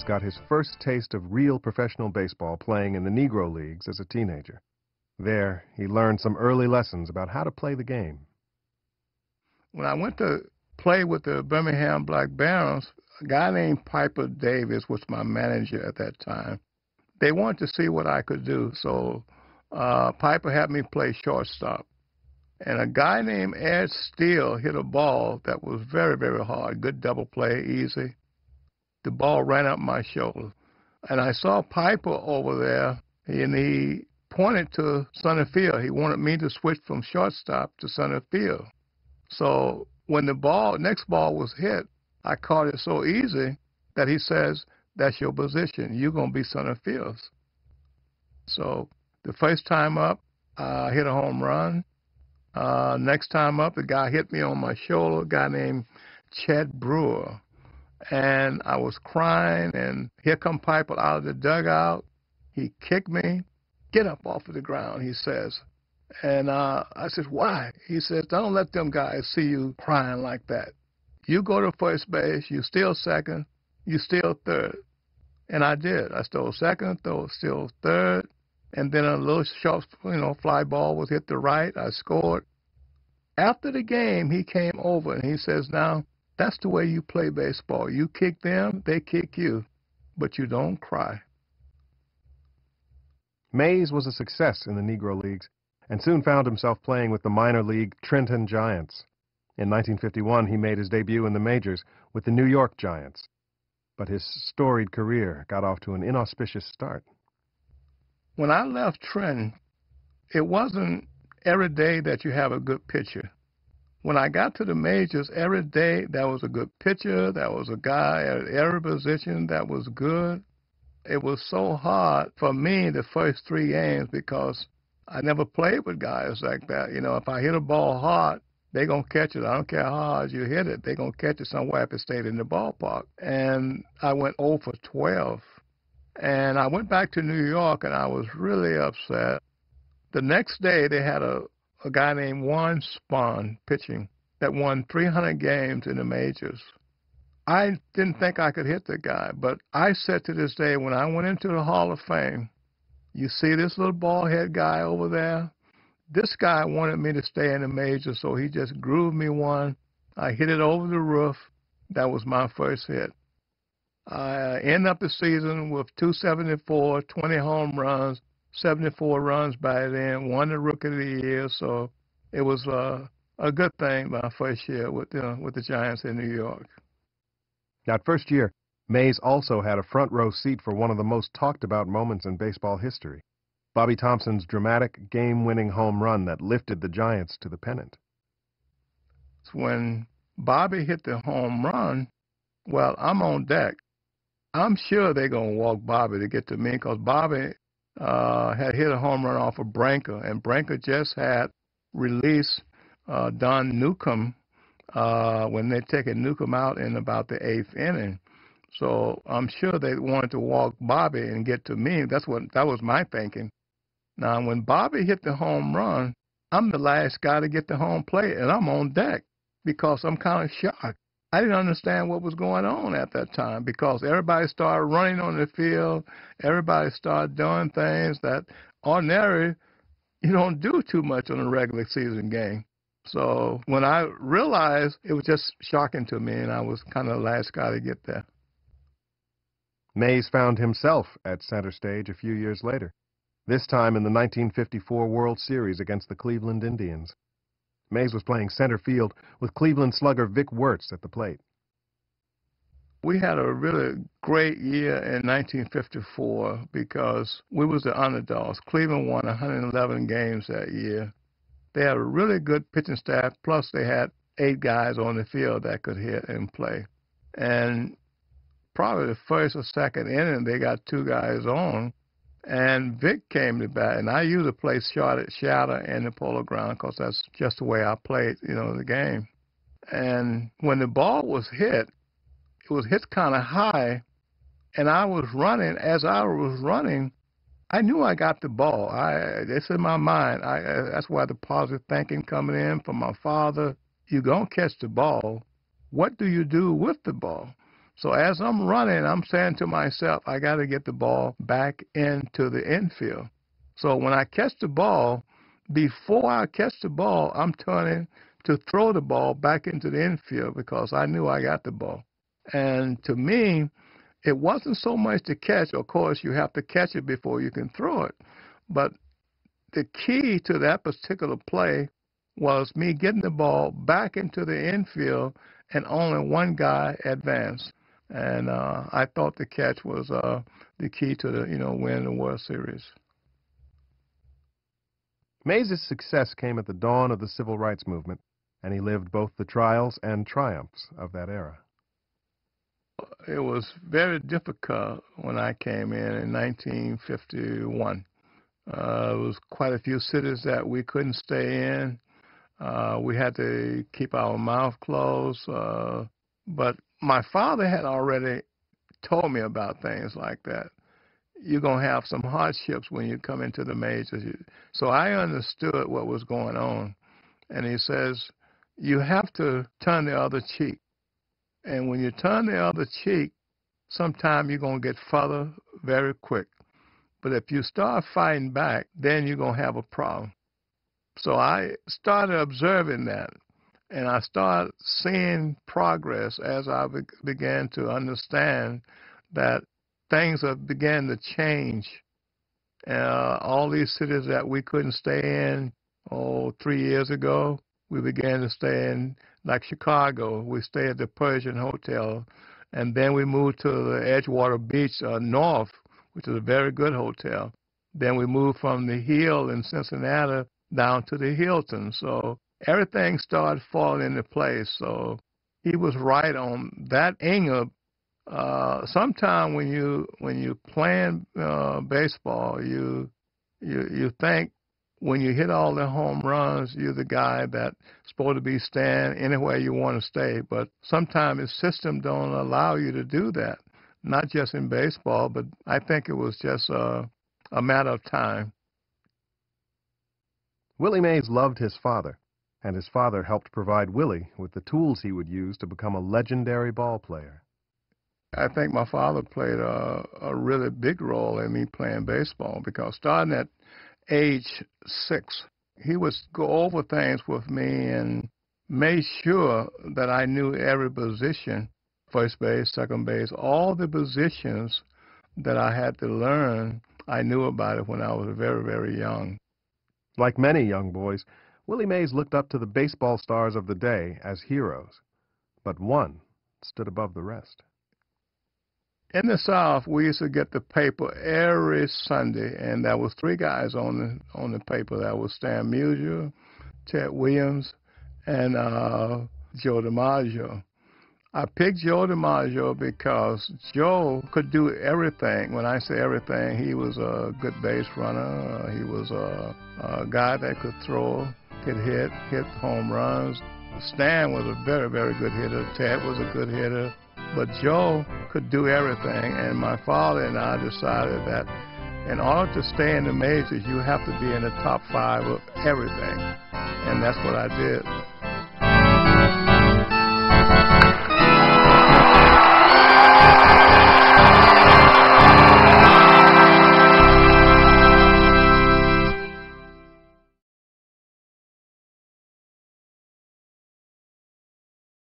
Mays got his first taste of real professional baseball playing in the Negro Leagues as a teenager. There, he learned some early lessons about how to play the game. When I went to play with the Birmingham Black Barons, a guy named Piper Davis was my manager at that time. They wanted to see what I could do, so Piper had me play shortstop. And a guy named Ed Steele hit a ball that was very, very hard, good double play, easy. The ball ran up my shoulder. And I saw Piper over there, and he pointed to center field. He wanted me to switch from shortstop to center field. So when the next ball was hit, I caught it so easy that he says, "That's your position. You're going to be center field." So the first time up, I hit a home run. Next time up, the guy hit me on my shoulder, a guy named Chet Brewer. And I was crying, and here come Piper out of the dugout. He kicked me. "Get up off of the ground," he says. And I said, "Why?" He says, "Don't let them guys see you crying like that. You go to first base, you steal second, you steal third." And I did. I stole second, still third, and then a little short, fly ball was hit to right. I scored. After the game, he came over and he says, "Now, that's the way you play baseball. You kick them, they kick you, but you don't cry." Mays was a success in the Negro Leagues and soon found himself playing with the minor league Trenton Giants. In 1951, he made his debut in the majors with the New York Giants. But his storied career got off to an inauspicious start. When I left Trenton, it wasn't every day that you have a good pitcher. When I got to the majors, every day there was a good pitcher, there was a guy at every position that was good. It was so hard for me the first 3 games because I never played with guys like that. If I hit a ball hard, they're going to catch it. I don't care how hard you hit it. They're going to catch it somewhere if it stayed in the ballpark. And I went 0 for 12. And I went back to New York, and I was really upset. The next day, they had a guy named Warren Spahn pitching that won 300 games in the majors. I didn't think I could hit the guy, but I said to this day, when I went into the Hall of Fame, "You see this little bald-head guy over there? This guy wanted me to stay in the majors, so he just grooved me one. I hit it over the roof. That was my first hit." I ended up the season with 274, 20 home runs, 74 runs by then, won the Rookie of the Year, so it was a good thing my first year with the Giants in New York. That first year, Mays also had a front-row seat for one of the most talked-about moments in baseball history, Bobby Thomson's dramatic game-winning home run that lifted the Giants to the pennant. When Bobby hit the home run, well, I'm on deck. I'm sure they're going to walk Bobby to get to me because Bobby had hit a home run off of Branca, and Branca just had released Don Newcomb when they'd taken Newcomb out in about the 8th inning. So I'm sure they wanted to walk Bobby and get to me. That was my thinking. Now, when Bobby hit the home run, I'm the last guy to get the home plate, and I'm on deck because I'm kind of shocked. I didn't understand what was going on at that time because everybody started running on the field. Everybody started doing things that ordinarily you don't do too much on a regular season game. So when I realized, it was just shocking to me, and I was kind of the last guy to get there. Mays found himself at center stage a few years later, this time in the 1954 World Series against the Cleveland Indians. Mays was playing center field with Cleveland slugger Vic Wertz at the plate. We had a really great year in 1954 because we was the underdogs. Cleveland won 111 games that year. They had a really good pitching staff, plus they had 8 guys on the field that could hit and play. And probably the first or second inning, they got 2 guys on, and Vic came to bat. And I usually play shadow and the polo ground because that's just the way I played, the game. And when the ball was hit, it was hit kind of high, and I was running. As I was running, I knew I got the ball. It's in my mind. That's why the positive thinking coming in from my father. You're going to catch the ball. What do you do with the ball? So as I'm running, I'm saying to myself, I got to get the ball back into the infield. So when I catch the ball, before I catch the ball, I'm turning to throw the ball back into the infield because I knew I got the ball. And to me, it wasn't so much to catch. Of course, you have to catch it before you can throw it. But the key to that particular play was me getting the ball back into the infield and only one guy advanced. And I thought the catch was the key to the winning the World Series. Mays' success came at the dawn of the Civil Rights Movement, and he lived both the trials and triumphs of that era. It was very difficult when I came in 1951. There was quite a few cities that we couldn't stay in. We had to keep our mouth closed. But my father had already told me about things like that. You're going to have some hardships when you come into the majors. So I understood what was going on. And he says, you have to turn the other cheek. And when you turn the other cheek, sometime you're going to get further very quick. But if you start fighting back, then you're going to have a problem. So I started observing that, and I started seeing progress as I began to understand that things have began to change. All these cities that we couldn't stay in, 3 years ago, we began to stay in, like Chicago. We stayed at the Persian Hotel, and then we moved to the Edgewater Beach North, which is a very good hotel. Then we moved from the Hill in Cincinnati down to the Hilton. So everything started falling into place. So he was right on that angle. Sometime when you playing baseball, you think when you hit all the home runs, you're the guy that's supposed to be staying anywhere you want to stay. But sometimes the system don't allow you to do that. Not just in baseball, but I think it was just a matter of time. Willie Mays loved his father, and his father helped provide Willie with the tools he would use to become a legendary ball player. I think my father played a really big role in me playing baseball because starting at age 6, he would go over things with me and made sure that I knew every position, first base, second base, all the positions that I had to learn, I knew about it when I was very, very young. Like many young boys, Willie Mays looked up to the baseball stars of the day as heroes, but one stood above the rest. In the South, we used to get the paper every Sunday, and there was 3 guys on the paper. That was Stan Musial, Ted Williams, and Joe DiMaggio. I picked Joe DiMaggio because Joe could do everything. When I say everything, he was a good base runner. He was a guy that could throw, could hit home runs. Stan was a very, very good hitter. Ted was a good hitter. But Joe could do everything, and my father and I decided that in order to stay in the majors, you have to be in the top 5 of everything, and that's what I did.